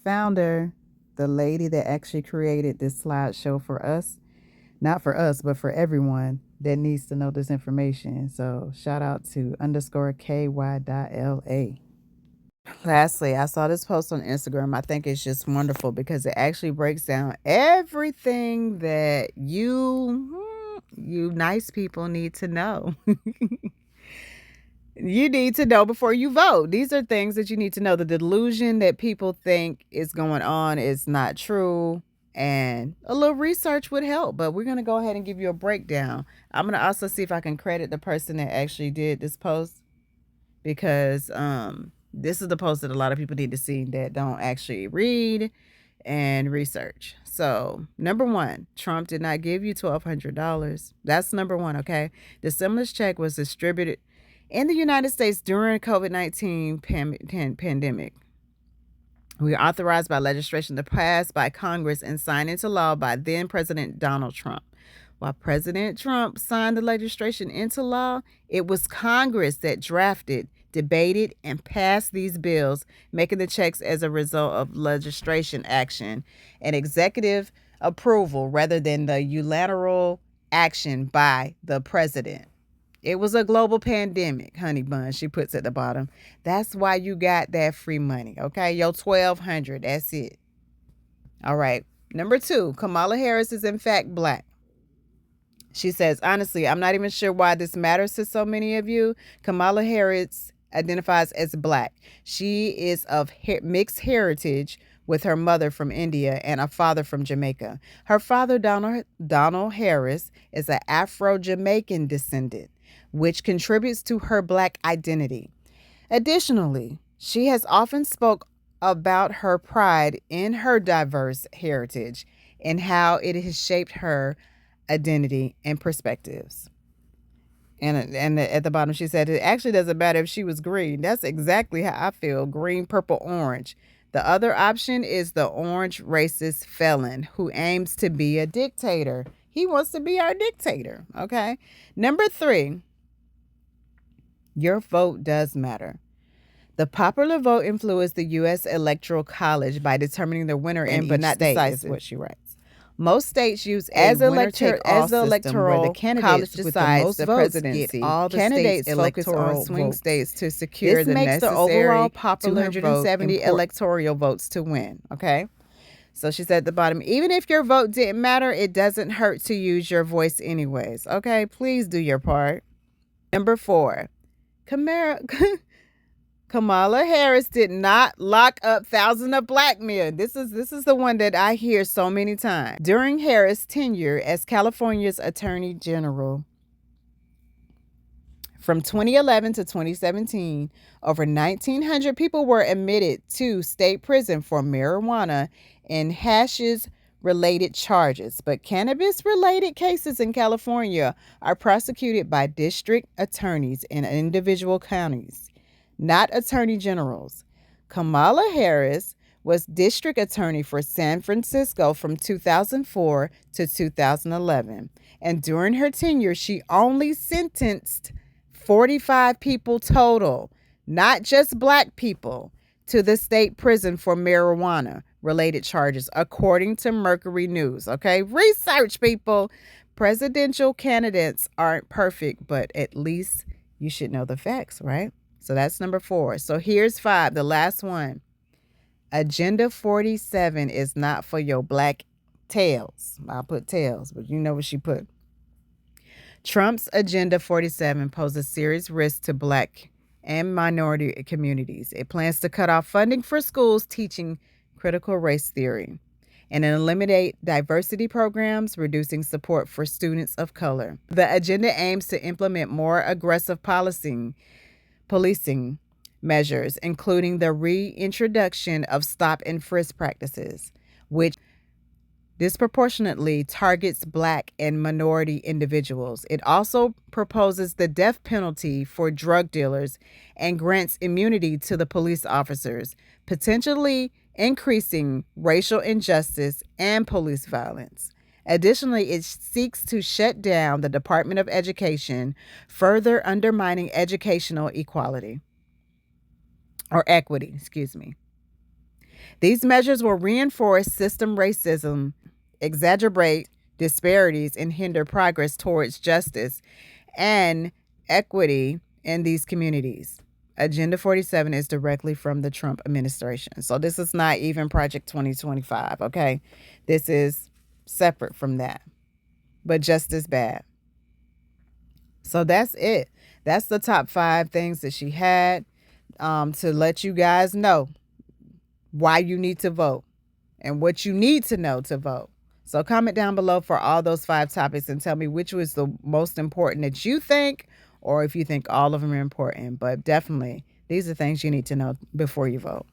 founder, the lady that actually created this slideshow for us, not for us, but for everyone that needs to know this information. So shout out to underscore KY.LA. Lastly, I saw this post on Instagram. I think it's just wonderful because it actually breaks down everything that you nice people need to know. You need to know before you vote. These are things that you need to know. The delusion that people think is going on is not true. And a little research would help, but we're going to go ahead and give you a breakdown. I'm going to also see if I can credit the person that actually did this post because this is the post that a lot of people need to see that don't actually read and research. So, number one, Trump did not give you $1,200. That's number one, okay? The stimulus check was distributed in the United States during COVID-19 pandemic. We are authorized by legislation to pass by Congress and signed into law by then President Donald Trump. While President Trump signed the legislation into law, it was Congress that drafted, debated, and passed these bills, making the checks as a result of legislation action and executive approval rather than the unilateral action by the president. It was a global pandemic, honey bun, she puts at the bottom. That's why you got that free money, okay? Your $1,200, that's it. All right. Number two, Kamala Harris is in fact black. She says, honestly, I'm not even sure why this matters to so many of you. Kamala Harris identifies as black. She is of mixed heritage with her mother from India and a father from Jamaica. Her father, Donald Harris, is an Afro-Jamaican descendant, which contributes to her black identity. Additionally, she has often spoke about her pride in her diverse heritage and how it has shaped her identity and perspectives. And at the bottom, she said, it actually doesn't matter if she was green. That's exactly how I feel. Green, purple, orange. The other option is the orange racist felon who aims to be a dictator. He wants to be our dictator. Okay. Number three, your vote does matter. The popular vote influenced the U.S. Electoral College by determining the winner in but not decisive. Is what she writes. Most states use the electoral where the candidates with the most the votes presidency. Get all the candidates focus on swing votes. States to secure this the makes necessary the overall popular 270 electoral votes to win. Okay. So she said at the bottom, even if your vote didn't matter, it doesn't hurt to use your voice anyways. Okay. Please do your part. Number four, Kamala Harris did not lock up thousands of black men. This is the one that I hear so many times. During Harris' tenure as California's Attorney General from 2011 to 2017, over 1,900 people were admitted to state prison for marijuana and hashish related charges, but cannabis related cases in California are prosecuted by district attorneys in individual counties, not attorney generals. Kamala Harris was district attorney for San Francisco from 2004 to 2011. And during her tenure, she only sentenced 45 people total, not just black people, to the state prison for marijuana related charges, according to Mercury News. Okay, research, people. Presidential candidates aren't perfect, but at least you should know the facts, right? So that's number four. So here's five, the last one. Agenda 47 is not for your black tails. I'll put tails, but you know what she put. Trump's Agenda 47 poses serious risk to black and minority communities. It plans to cut off funding for schools teaching critical race theory and eliminate diversity programs, reducing support for students of color. The agenda aims to implement more aggressive policing measures, including the reintroduction of stop and frisk practices, which disproportionately targets black and minority individuals. It also proposes the death penalty for drug dealers and grants immunity to the police officers, potentially increasing racial injustice and police violence. Additionally, it seeks to shut down the Department of Education, further undermining educational equality or equity, These measures will reinforce system racism, exaggerate disparities, and hinder progress towards justice and equity in these communities. Agenda 47 is directly from the Trump administration. So this is not even Project 2025, okay? This is separate from that, but just as bad. So that's it. That's the top 5 things that she had to let you guys know why you need to vote and what you need to know to vote. So comment down below for all those 5 topics and tell me which was the most important that you think, or if you think all of them are important. But definitely, these are things you need to know before you vote.